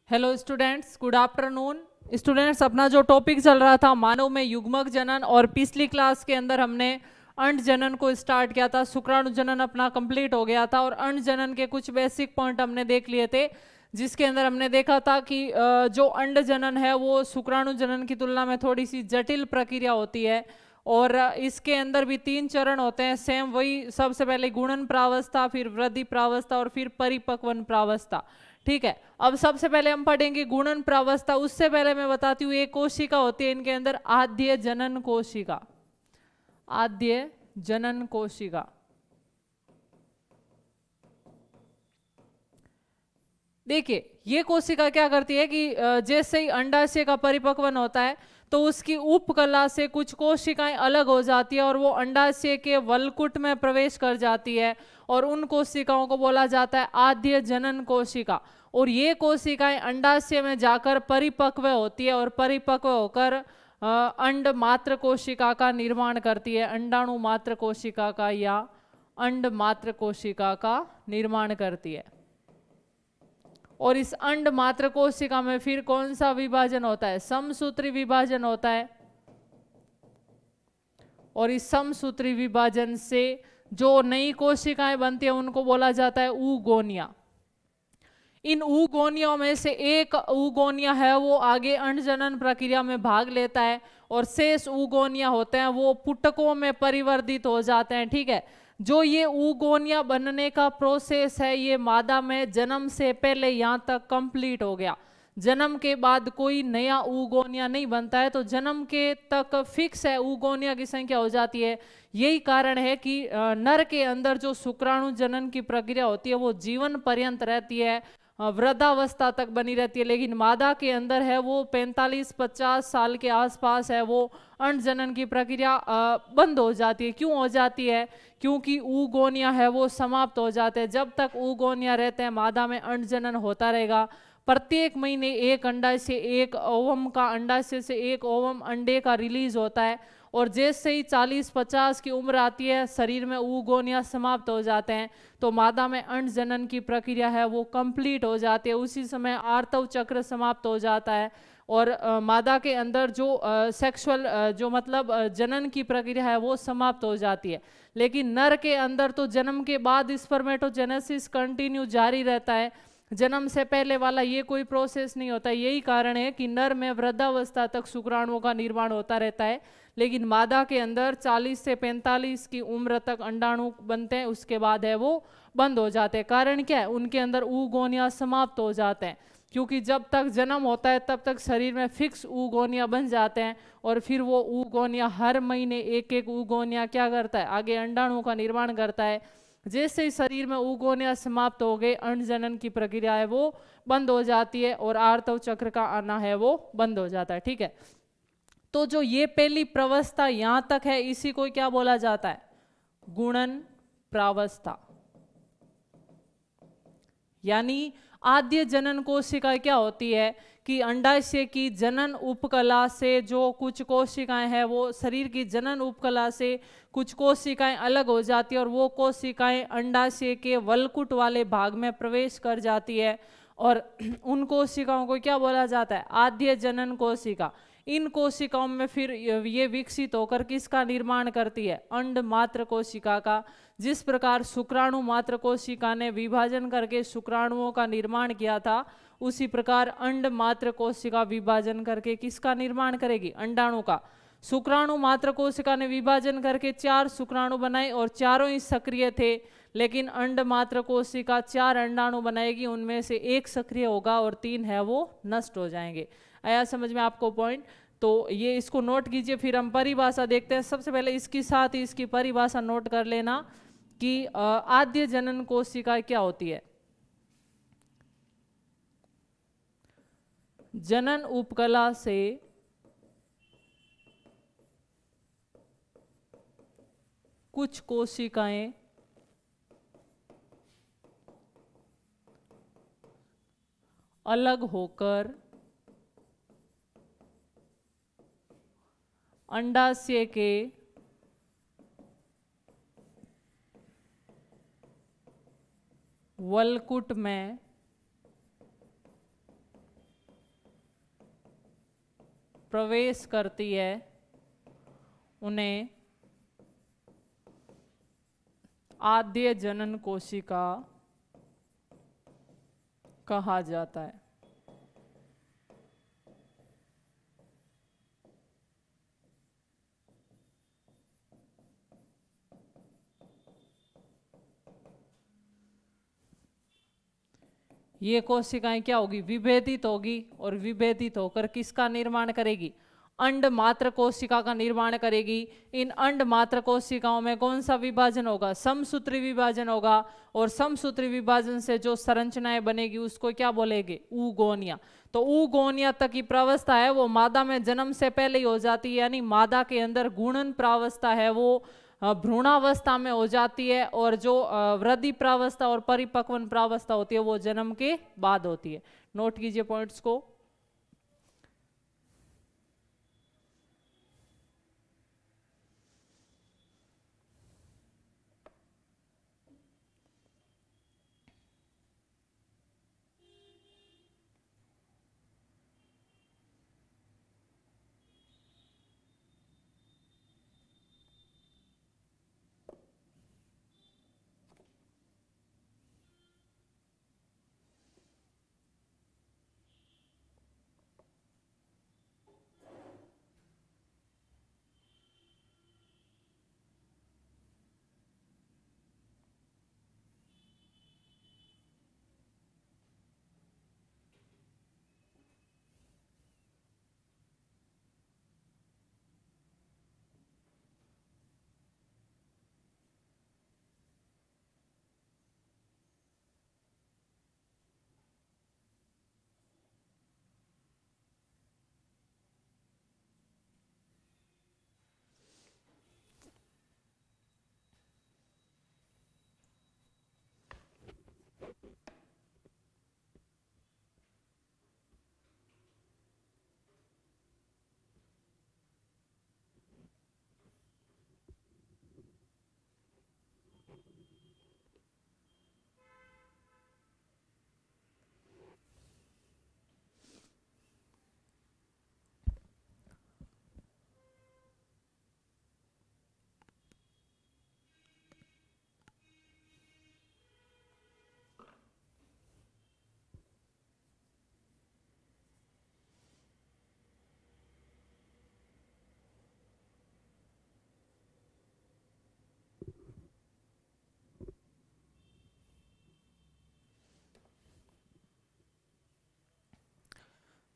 Hello students, good afternoon. Students, अपना जो topic चल रहा था मानव में युग्मक जनन, और पिछली क्लास के अंदर हमने अंड जनन को स्टार्ट किया था। शुक्राणु जनन अपना कंप्लीट हो गया था और अंड जनन के कुछ बेसिक पॉइंट हमने देख लिए थे, जिसके अंदर हमने देखा था कि जो अंड जनन है वो शुक्राणु जनन की तुलना में थोड़ी सी जटिल प्रक्रिया होती है और इसके अंदर भी 3 चरण होते हैं। सेम वही, सबसे पहले गुणन प्रावस्था, फिर वृद्धि प्रावस्था और फिर परिपक्वन प्रावस्था। ठीक है, अब सबसे पहले हम पढ़ेंगे गुणन प्रावस्था। उससे पहले मैं बताती हूँ, एक कोशिका होती है इनके अंदर, आद्य जनन कोशिका। आद्य जनन कोशिका, देखिए ये कोशिका क्या करती है कि जैसे ही अंडाशय का परिपक्वन होता है तो उसकी उपकला से कुछ कोशिकाएं अलग हो जाती है और वो अंडाशय के वलकुट में प्रवेश कर जाती है और उन कोशिकाओं को बोला जाता है आद्य जनन कोशिका। और ये कोशिकाएं अंडाशय में जाकर परिपक्व होती है और परिपक्व होकर अंड मात्र कोशिका का निर्माण करती है, अंडाणु मात्र कोशिका का या अंड मात्र कोशिका का निर्माण करती है। और इस अंड मात्र कोशिका में फिर कौन सा विभाजन होता है? समसूत्री विभाजन होता है। और इस समसूत्री विभाजन से जो नई कोशिकाएं बनती है उनको बोला जाता है ऊगोनिया। इन ऊगोनियों में से एक ऊगोनिया है वो आगे अंड जनन प्रक्रिया में भाग लेता है और शेष ऊगोनिया होते हैं वो पुटकों में परिवर्तित हो जाते हैं। ठीक है, जो ये ऊगोनिया बनने का प्रोसेस है ये मादा में जन्म से पहले यहाँ तक कंप्लीट हो गया। जन्म के बाद कोई नया ऊगोनिया नहीं बनता है, तो जन्म के तक फिक्स है, ऊगोनिया की संख्या हो जाती है। यही कारण है कि नर के अंदर जो शुक्राणु जनन की प्रक्रिया होती है वो जीवन पर्यंत रहती है, वृद्धावस्था तक बनी रहती है, लेकिन मादा के अंदर है वो 45-50 साल के आसपास है वो अंड जनन की प्रक्रिया बंद हो जाती है। क्यों हो जाती है? क्योंकि ऊगोनिया है वो समाप्त हो जाते हैं। जब तक ऊगोनिया रहते हैं मादा में अंड जनन होता रहेगा। प्रत्येक महीने एक अंडाशय, एक ओवम का अंडाशय से एक ओवम अंडे का रिलीज होता है और जैसे ही 40-50 की उम्र आती है शरीर में ऊगोनिया समाप्त हो जाते हैं, तो मादा में अंड जनन की प्रक्रिया है वो कंप्लीट हो जाती है। उसी समय आर्तव चक्र समाप्त हो जाता है और मादा के अंदर जो सेक्सुअल जो मतलब जनन की प्रक्रिया है वो समाप्त हो जाती है। लेकिन नर के अंदर तो जन्म के बाद स्पर्मेटोजेनेसिस कंटिन्यू जारी रहता है, जन्म से पहले वाला ये कोई प्रोसेस नहीं होता। यही कारण है कि नर में वृद्धावस्था तक शुक्राणुओं का निर्माण होता रहता है, लेकिन मादा के अंदर 40 से 45 की उम्र तक अंडाणु बनते हैं, उसके बाद है वो बंद हो जाते हैं। कारण क्या है? उनके अंदर ऊगोनिया समाप्त हो जाते हैं, क्योंकि जब तक जन्म होता है तब तक शरीर में फिक्स ऊगोनिया बन जाते हैं और फिर वो ऊगोनिया हर महीने एक एक ऊगोनिया क्या करता है? आगे अंडाणुओं का निर्माण करता है। जैसे ही शरीर में ऊगोनिया समाप्त हो गए अंड जनन की प्रक्रिया है वो बंद हो जाती है और आर्तव चक्र का आना है वो बंद हो जाता है। ठीक है, तो जो ये पहली प्रावस्था यहां तक है इसी को क्या बोला जाता है? गुणन प्रावस्था। यानी आद्य जनन कोशिका क्या होती है कि अंडाशय की जनन उपकला से जो कुछ कोशिकाएं हैं वो शरीर की जनन उपकला से कुछ कोशिकाएं अलग हो जाती है और वो कोशिकाएं अंडाशय के वलकुट वाले भाग में प्रवेश कर जाती है और उन कोशिकाओं को क्या बोला जाता है? आद्य जनन कोशिका। इन कोशिकाओं में फिर ये विकसित होकर किसका निर्माण करती है? अंड मात्र कोशिका का। जिस प्रकार शुक्राणु मात्र कोशिका ने विभाजन करके शुक्राणुओं का निर्माण किया था, उसी प्रकार अंड मात्र कोशिका विभाजन करके किसका निर्माण करेगी? अंडाणु का। शुक्राणु मात्र कोशिका ने विभाजन करके 4 शुक्राणु बनाए और चारों ही सक्रिय थे, लेकिन अंड मात्र कोशिका 4 अंडाणु बनाएगी, उनमें से एक सक्रिय होगा और 3 है वो नष्ट हो जाएंगे। आया समझ में आपको पॉइंट? तो ये इसको नोट कीजिए, फिर हम परिभाषा देखते हैं। सबसे पहले इसके साथ ही इसकी परिभाषा नोट कर लेना कि आद्य जनन कोशिका क्या होती है। जनन उपकला से कुछ कोशिकाएं अलग होकर अंडाशय के वलकुट में प्रवेश करती है उन्हें आद्य जनन कोशिका कहा जाता है। ये कोशिकाएं क्या होगी? विभेदित होगी और विभेदित होकर किसका निर्माण करेगी? अंड मात्र कोशिका का निर्माण करेगी। इन अंड मात्र कोशिकाओं में कौन सा विभाजन होगा? समसूत्री विभाजन होगा। और समसूत्री विभाजन से जो संरचनाएं बनेगी उसको क्या बोलेंगे? ऊगोनिया। तो ऊगोनिया तक की प्रावस्था है वो मादा में जन्म से पहले ही हो जाती है, यानी मादा के अंदर गुणन प्रावस्था है वो भ्रूणावस्था में हो जाती है, और जो वृद्धि प्रावस्था और परिपक्वन प्रावस्था होती है वो जन्म के बाद होती है। नोट कीजिए पॉइंट्स को।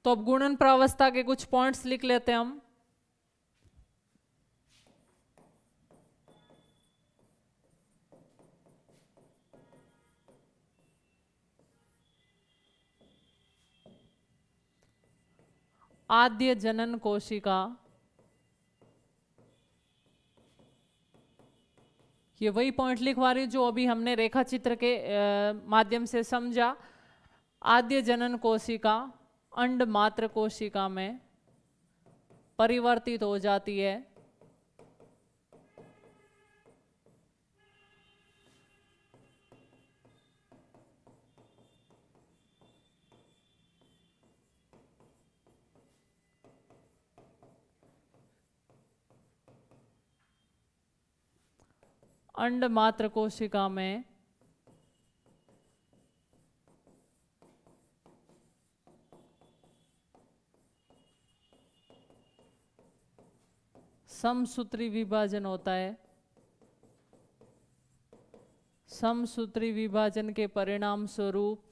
तो अब गुणन प्रावस्था के कुछ पॉइंट्स लिख लेते हैं हम। आद्य जनन कोशिका, ये वही पॉइंट लिखवा रही जो अभी हमने रेखा चित्र के माध्यम से समझा। आद्य जनन कोशिका अंड मात्र कोशिका में परिवर्तित हो जाती है अंड मात्र कोशिका में समसूत्री विभाजन होता है। समसूत्री विभाजन के परिणाम स्वरूप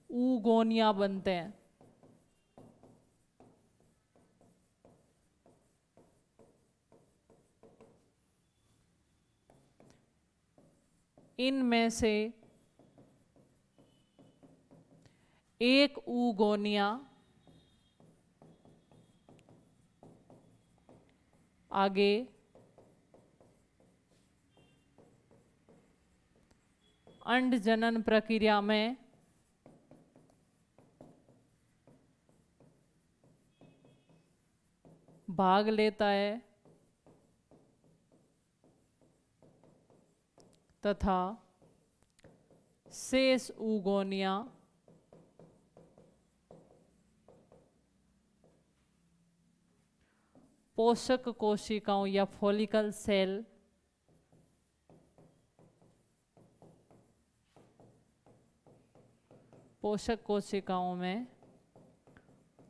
ऊगोनिया बनते हैं। इनमें से एक ऊगोनिया आगे अंड जनन प्रक्रिया में भाग लेता है तथा शेष ऊगोनिया पोषक कोशिकाओं या फॉलिकल सेल पोषक कोशिकाओं में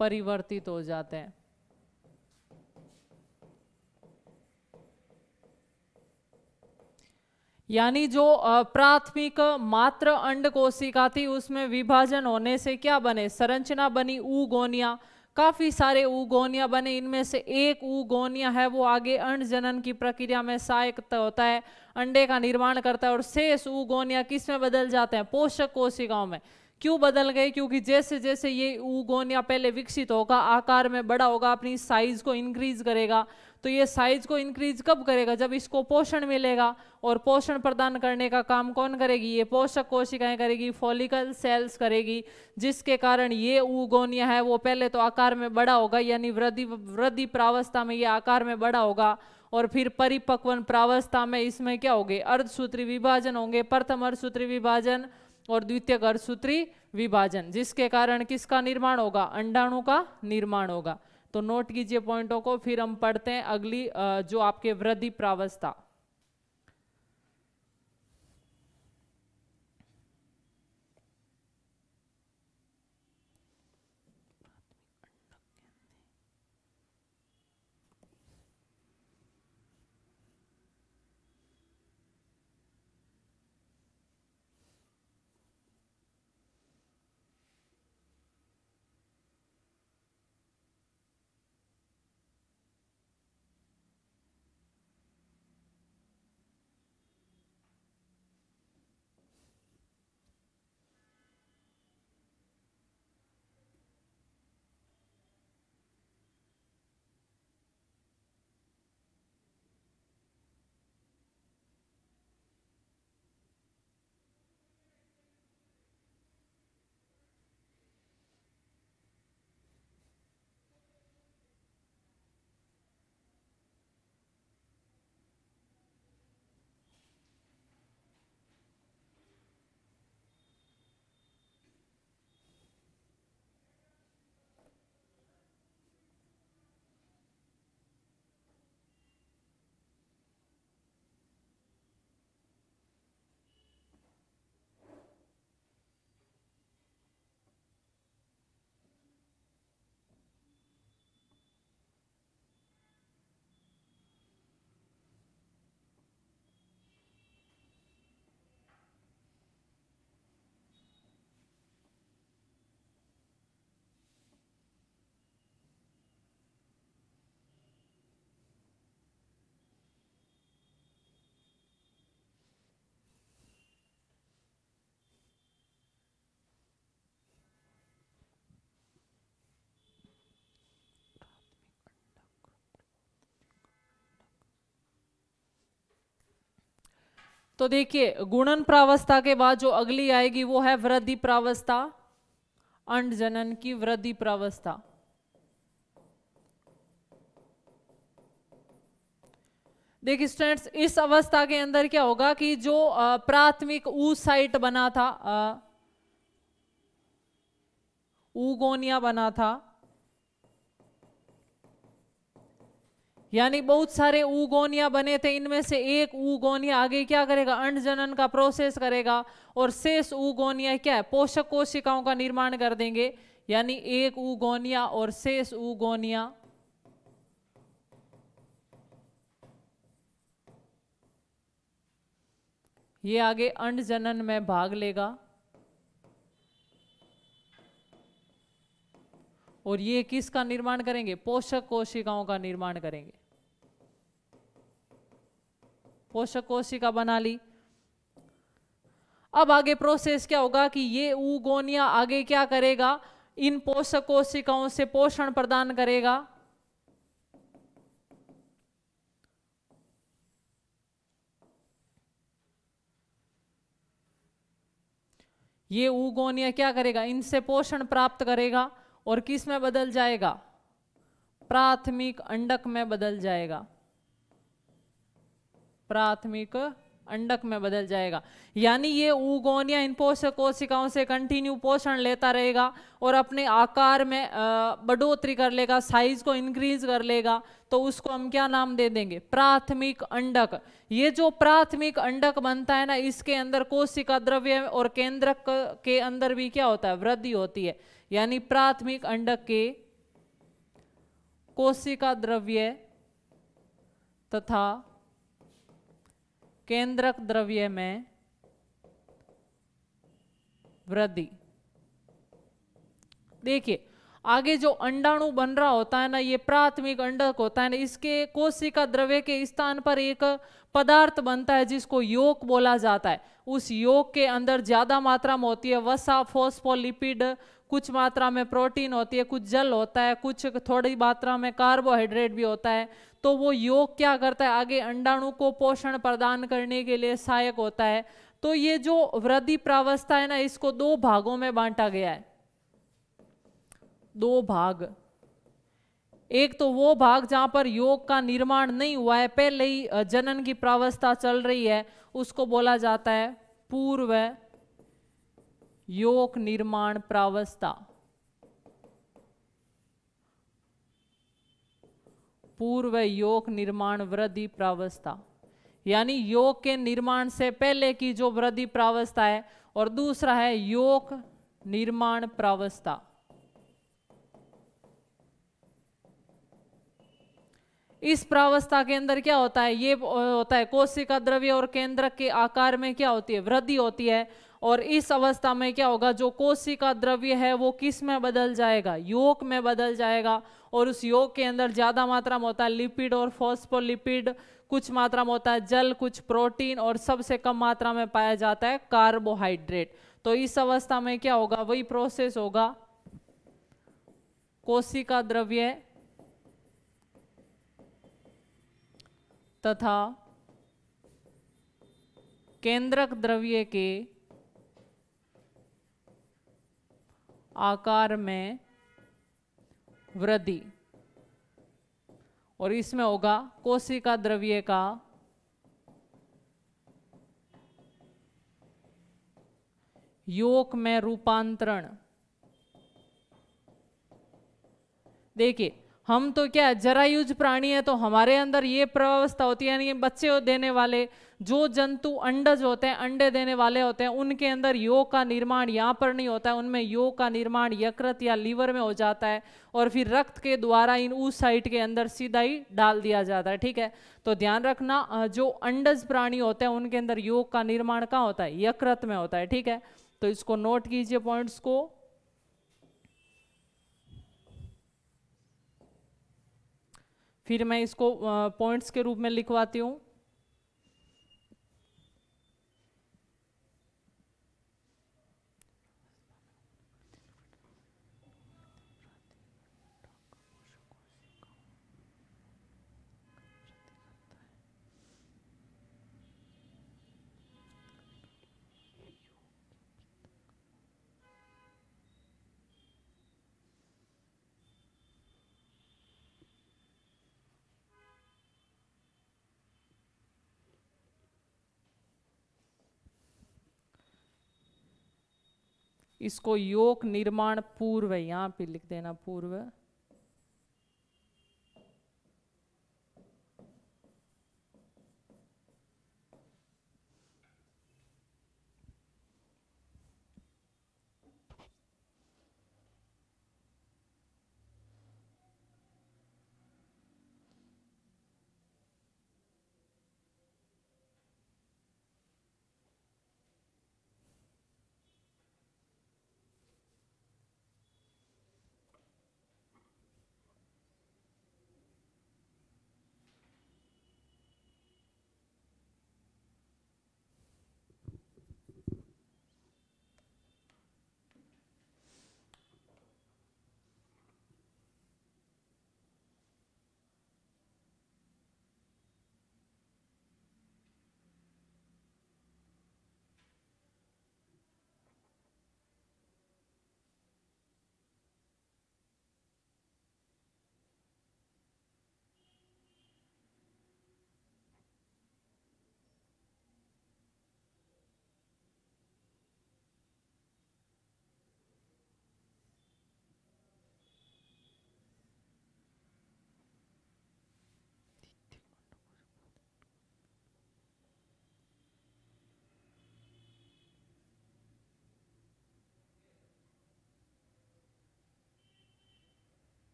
परिवर्तित हो जाते हैं। यानी जो प्राथमिक मात्र अंड कोशिका थी उसमें विभाजन होने से क्या बने, संरचना बनी ऊगोनिया। काफी सारे ऊगोनिया बने, इनमें से एक ऊगोनिया है वो आगे अंड जनन की प्रक्रिया में सहायक होता है, अंडे का निर्माण करता है, और शेष ऊगोनिया किस में बदल जाते हैं, पोषक कोशिकाओं में। क्यों बदल गए, क्योंकि जैसे जैसे ये ऊगोनिया पहले विकसित होगा, आकार में बड़ा होगा, अपनी साइज को इंक्रीज करेगा, तो ये साइज को इंक्रीज कब करेगा, जब इसको पोषण मिलेगा, और पोषण प्रदान करने का काम कौन करेगी, ये पोषक कोशिकाएं करेगी, फॉलिकल सेल्स करेगी, जिसके कारण ये ऊगोनिया है वो पहले तो आकार में बड़ा होगा, यानी वृद्धि प्रावस्था में ये आकार में बड़ा होगा, और फिर परिपक्वन प्रावस्था में इसमें क्या होंगे, अर्धसूत्री विभाजन होंगे, प्रथम अर्धसूत्री विभाजन और द्वितीयक अर्धसूत्री विभाजन, जिसके कारण किसका निर्माण होगा, अंडाणु का निर्माण होगा। तो नोट कीजिए पॉइंटों को, फिर हम पढ़ते हैं अगली जो आपके वृद्धि प्रावस्था। तो देखिए, गुणन प्रावस्था के बाद जो अगली आएगी वो है वृद्धि प्रावस्था, अंड जनन की वृद्धि प्रावस्था। देखिए स्टूडेंट्स, इस अवस्था के अंदर क्या होगा कि जो प्राथमिक ऊसाइट बना था, ऊगोनिया बना था, यानी बहुत सारे ऊगोनिया बने थे, इनमें से एक ऊगोनिया आगे क्या करेगा, अंड जनन का प्रोसेस करेगा, और शेष ऊगोनिया क्या है, पोषक कोशिकाओं का निर्माण कर देंगे। यानी एक ऊगोनिया और शेष ऊगोनिया ये आगे अंड जनन में भाग लेगा, और ये किसका निर्माण करेंगे, पोषक कोशिकाओं का निर्माण करेंगे। पोषक कोशिका बना ली। अब आगे प्रोसेस क्या होगा कि ये ऊगोनिया आगे क्या करेगा, इन पोषक कोशिकाओं से पोषण प्रदान करेगा, ये ऊगोनिया क्या करेगा, इनसे पोषण प्राप्त करेगा, और किस में बदल जाएगा, प्राथमिक अंडक में बदल जाएगा, प्राथमिक अंडक में बदल जाएगा। यानी ये oogonia इन पोषक कोशिकाओं से कंटिन्यू पोषण लेता रहेगा और अपने आकार में बढ़ोतरी कर लेगा, साइज को इंक्रीज कर लेगा। तो उसको हम क्या नाम दे देंगे? प्राथमिक अंडक। ये जो प्राथमिक अंडक बनता है ना, इसके अंदर कोशिका द्रव्य और केंद्रक के अंदर भी क्या होता है? वृद्धि होती है। यानी प्राथमिक अंडक के कोशिका द्रव्य तथा केंद्रक द्रव्य में वृद्धि। देखिए आगे जो अंडाणु बन रहा होता है ना, ये प्राथमिक अंडक होता है ना, इसके कोशिका द्रव्य के स्थान पर एक पदार्थ बनता है जिसको योक बोला जाता है। उस योक के अंदर ज्यादा मात्रा में होती है वसा, फॉस्फोलिपिड, कुछ मात्रा में प्रोटीन होती है, कुछ जल होता है, कुछ थोड़ी मात्रा में कार्बोहाइड्रेट भी होता है। तो वो योक क्या करता है? आगे अंडाणु को पोषण प्रदान करने के लिए सहायक होता है। तो ये जो वृद्धि प्रावस्था है ना, इसको दो भागों में बांटा गया है। दो भाग। एक तो वो भाग जहां पर योक का निर्माण नहीं हुआ है, पहले ही जनन की प्रावस्था चल रही है, उसको बोला जाता है पूर्व योक निर्माण प्रावस्था। पूर्व योक निर्माण वृद्धि प्रावस्था, यानी योक के निर्माण से पहले की जो वृद्धि प्रावस्था है। और दूसरा है योक निर्माण प्रावस्था। इस प्रावस्था के अंदर क्या होता है? ये होता है कोशिका द्रव्य और केंद्रक के आकार में क्या होती है? वृद्धि होती है। और इस अवस्था में क्या होगा? जो कोशिका द्रव्य है वो किस में बदल जाएगा? योक में बदल जाएगा। और उस योक के अंदर ज्यादा मात्रा में होता है लिपिड और फॉस्फोलिपिड, कुछ मात्रा में होता है जल, कुछ प्रोटीन, और सबसे कम मात्रा में पाया जाता है कार्बोहाइड्रेट। तो इस अवस्था में क्या होगा? वही प्रोसेस होगा, कोशिका द्रव्य तथा केंद्रक द्रव्य के आकार में वृद्धि। और इसमें होगा कोशिका द्रव्य का योक में रूपांतरण। देखिए हम तो क्या जरायुज प्राणी है, तो हमारे अंदर ये प्रावस्था होती है, यानी बच्चे देने वाले जो जंतु अंडज होते हैं, अंडे देने वाले होते हैं, उनके अंदर योक का निर्माण यहाँ पर नहीं होता है। उनमें योक का निर्माण यकृत या लीवर में हो जाता है और फिर रक्त के द्वारा इन उस साइट के अंदर सीधा ही डाल दिया जाता है। ठीक है, तो ध्यान रखना जो अंडज प्राणी होते हैं उनके अंदर योक का निर्माण कहाँ होता है? यकृत में होता है। ठीक है, तो इसको नोट कीजिए पॉइंट्स को। फिर मैं इसको पॉइंट्स के रूप में लिखवाती हूं। इसको योक निर्माण पूर्व, यहां पे लिख देना पूर्व।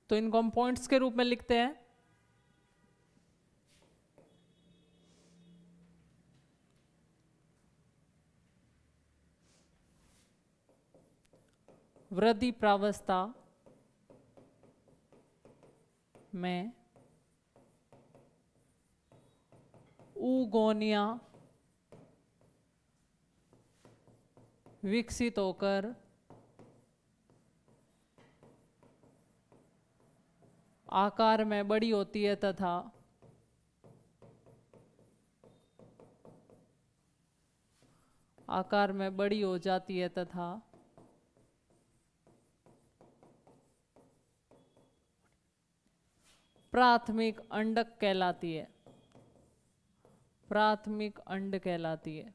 तो इनको हम पॉइंट्स के रूप में लिखते हैं। वृद्धि प्रावस्था में ऊगोनिया विकसित होकर आकार में बड़ी होती है तथा आकार में बड़ी हो जाती है तथा प्राथमिक अंडक कहलाती है। प्राथमिक अंड कहलाती है।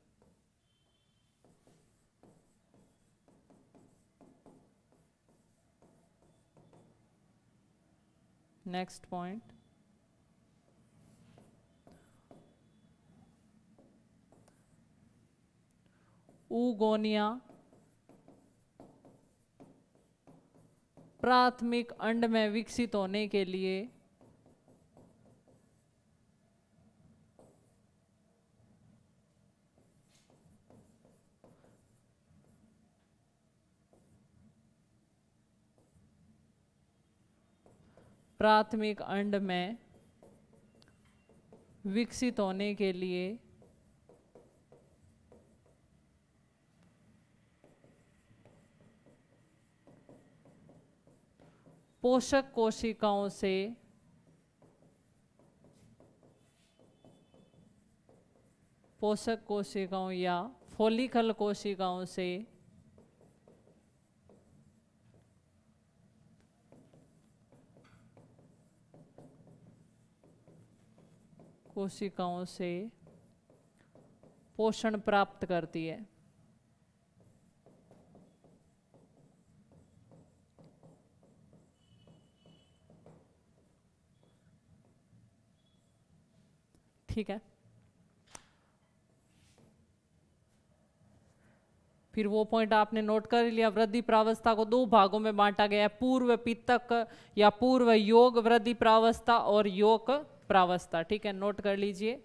नेक्स्ट पॉइंट, ऊगोनिया प्राथमिक अंड में विकसित होने के लिए प्राथमिक अंड में विकसित होने के लिए पोषक कोशिकाओं से पोषक कोशिकाओं या फोलिकल कोशिकाओं से पोषण प्राप्त करती है। ठीक है, फिर वो पॉइंट आपने नोट कर लिया। वृद्धि प्रावस्था को दो भागों में बांटा गया है, पूर्व पित्तक या पूर्व योग वृद्धि प्रावस्था और योग प्रावस्था। ठीक है, नोट कर लीजिए।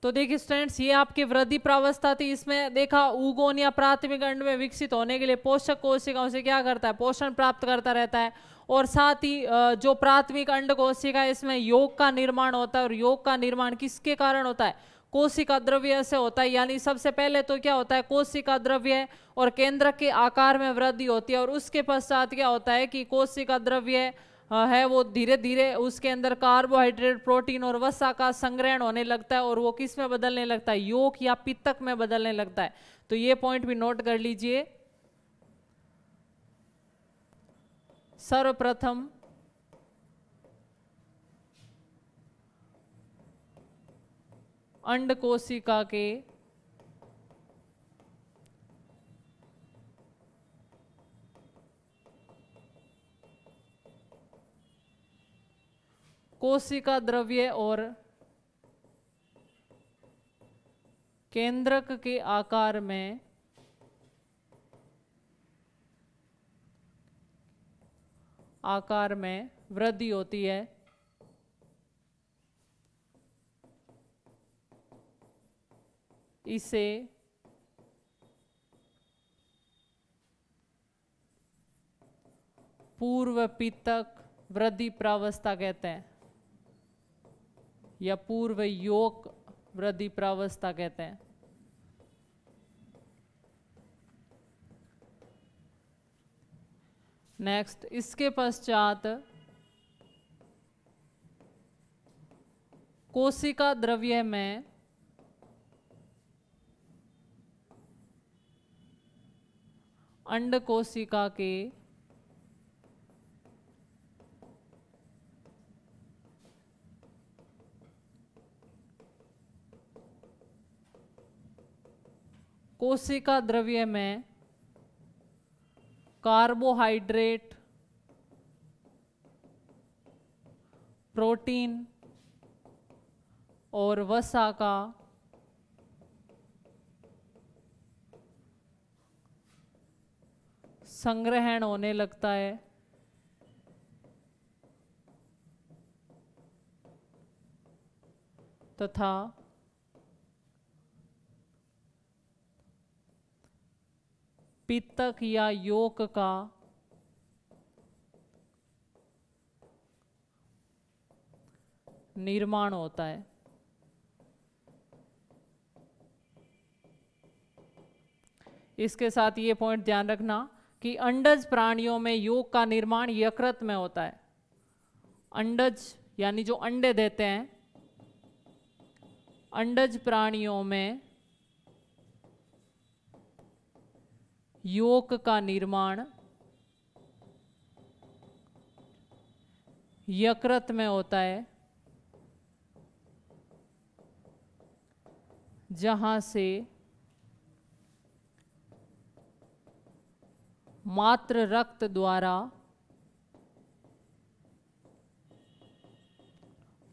तो देखिए स्टूडेंट्स, ये आपकी वृद्धि प्रावस्था थी। इसमें देखा ऊगोनिया प्राथमिक अंड में विकसित होने के लिए पोषक कोशिकाओं से क्या करता है, पोषण प्राप्त करता रहता है। और साथ ही जो प्राथमिक अंड कोशिका है इसमें योग का निर्माण होता है। और योग का निर्माण किसके कारण होता है, कोशिका द्रव्य से होता है। यानी सबसे पहले तो क्या होता है, कोशिका द्रव्य और केंद्रक के आकार में वृद्धि होती है। और उसके पश्चात क्या होता है कि कोशिका द्रव्य है वो धीरे धीरे उसके अंदर कार्बोहाइड्रेट, प्रोटीन और वसा का संग्रहण होने लगता है और वो किस में बदलने लगता है, योक या पित्तक में बदलने लगता है। तो ये पॉइंट भी नोट कर लीजिए। सर्वप्रथम अंड कोशिका के कोशिका द्रव्य और केंद्रक के आकार में वृद्धि होती है। इसे पूर्व पित्तक वृद्धि प्रावस्था कहते हैं या पूर्व योक वृद्धि प्रावस्था कहते हैं। नेक्स्ट, इसके पश्चात कोशिका द्रव्य में अंड कोशिका के कोशिका द्रव्य में कार्बोहाइड्रेट, प्रोटीन और वसा का संग्रहण होने लगता है तथा पित्तक या योक का निर्माण होता है। इसके साथ ये पॉइंट ध्यान रखना कि अंडज प्राणियों में योक का निर्माण यकृत में होता है। अंडज यानी जो अंडे देते हैं, अंडज प्राणियों में योक का निर्माण यकृत में होता है, जहां से मात्र रक्त द्वारा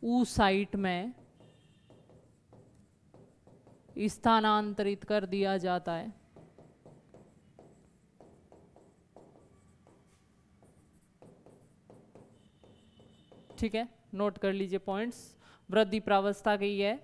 ऊसाइट में स्थानांतरित कर दिया जाता है। ठीक है, नोट कर लीजिए पॉइंट्स। वृद्धि प्रावस्था की है।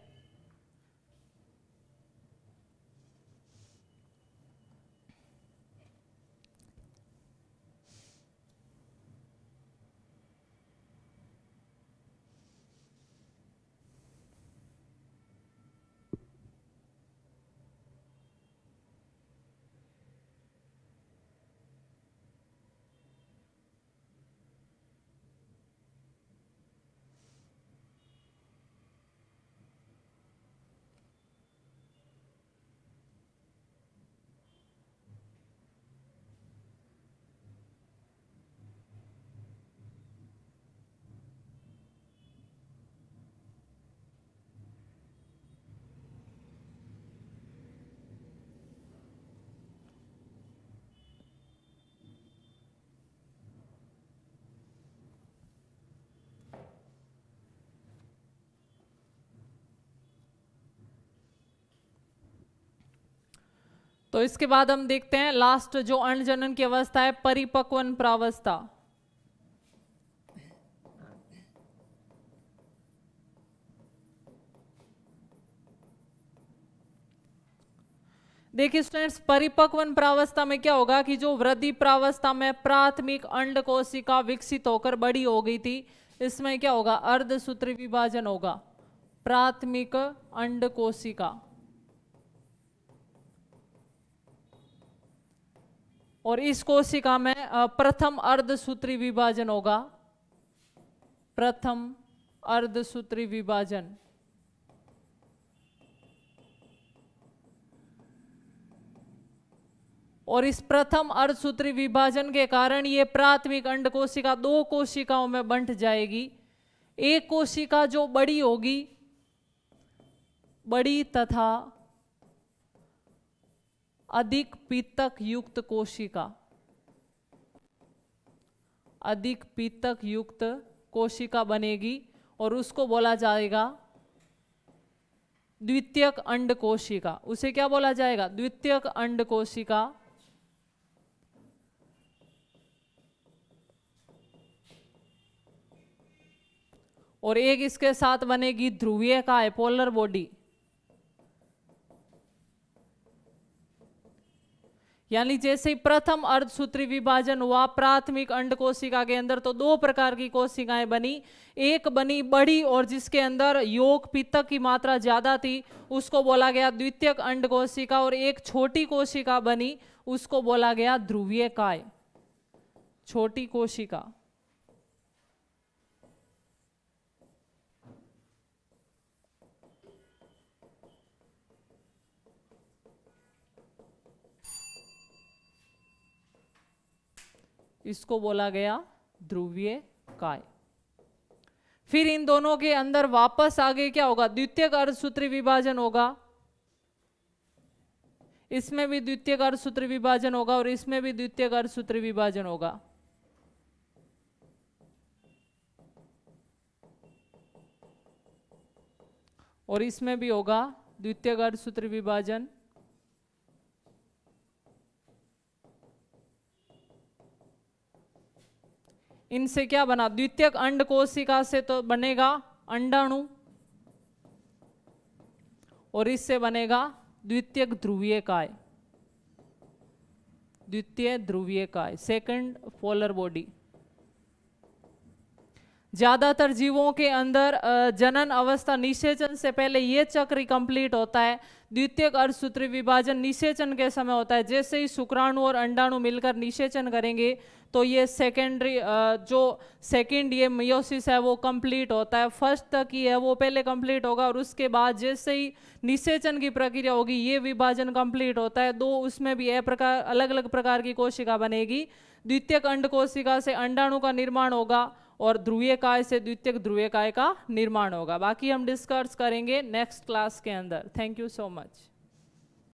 तो इसके बाद हम देखते हैं लास्ट जो अंड जनन की अवस्था है, परिपक्वन प्रावस्था। देखिए स्टूडेंट्स, परिपक्वन प्रावस्था में क्या होगा कि जो वृद्धि प्रावस्था में प्राथमिक अंड कोशिका विकसित होकर बड़ी हो गई थी, इसमें क्या होगा, अर्धसूत्री विभाजन होगा। प्राथमिक अंड कोशिका और इस कोशिका में प्रथम अर्धसूत्री विभाजन होगा। प्रथम अर्धसूत्री विभाजन। और इस प्रथम अर्धसूत्री विभाजन के कारण ये प्राथमिक अंड कोशिका 2 कोशिकाओं में बंट जाएगी। एक कोशिका जो बड़ी होगी, बड़ी तथा अधिक पीतक युक्त कोशिका, अधिक पीतक युक्त कोशिका बनेगी और उसको बोला जाएगा द्वितीयक अंड कोशिका। उसे क्या बोला जाएगा? द्वितीयक अंड कोशिका। और एक इसके साथ बनेगी ध्रुवीय काय, पोलर बॉडी। यानी जैसे ही प्रथम अर्धसूत्री विभाजन हुआ प्राथमिक अंड कोशिका के अंदर, तो 2 प्रकार की कोशिकाएं बनी। एक बनी बड़ी और जिसके अंदर योग पित्तक की मात्रा ज्यादा थी, उसको बोला गया द्वितीयक अंड कोशिका। और एक छोटी कोशिका बनी, उसको बोला गया ध्रुवीय काय, छोटी कोशिका। इसको बोला गया ध्रुवीय काय। फिर इन दोनों के अंदर वापस आगे क्या होगा? द्वितीयक अर्धसूत्री विभाजन होगा। इसमें भी द्वितीयक अर्धसूत्री विभाजन होगा और इसमें भी द्वितीयक अर्धसूत्री विभाजन होगा। और इसमें भी होगा द्वितीयक अर्धसूत्री विभाजन। इनसे क्या बना? द्वितीयक अंड कोशिका से तो बनेगा अंडाणु और इससे बनेगा द्वितीयक ध्रुवीय काय, द्वितीय ध्रुवीय काय, सेकंड पोलर बॉडी। ज्यादातर जीवों के अंदर जनन अवस्था निषेचन से पहले ये चक्र कंप्लीट होता है। द्वितीयक अर्धसूत्री विभाजन निषेचन के समय होता है। जैसे ही शुक्राणु और अंडाणु मिलकर निषेचन करेंगे तो ये सेकेंडरी जो सेकंड ये मियोसिस है वो कंप्लीट होता है। फर्स्ट तक ही है वो पहले कंप्लीट होगा और उसके बाद जैसे ही निषेचन की प्रक्रिया होगी ये विभाजन कंप्लीट होता है। 2 उसमें भी अलग अलग प्रकार की कोशिका बनेगी। द्वितीयक अंड कोशिका से अंडाणु का निर्माण होगा और ध्रुवीय काय से द्वितीयक ध्रुवीय काय का निर्माण होगा। बाकी हम डिस्कस करेंगे नेक्स्ट क्लास के अंदर। Thank you so much.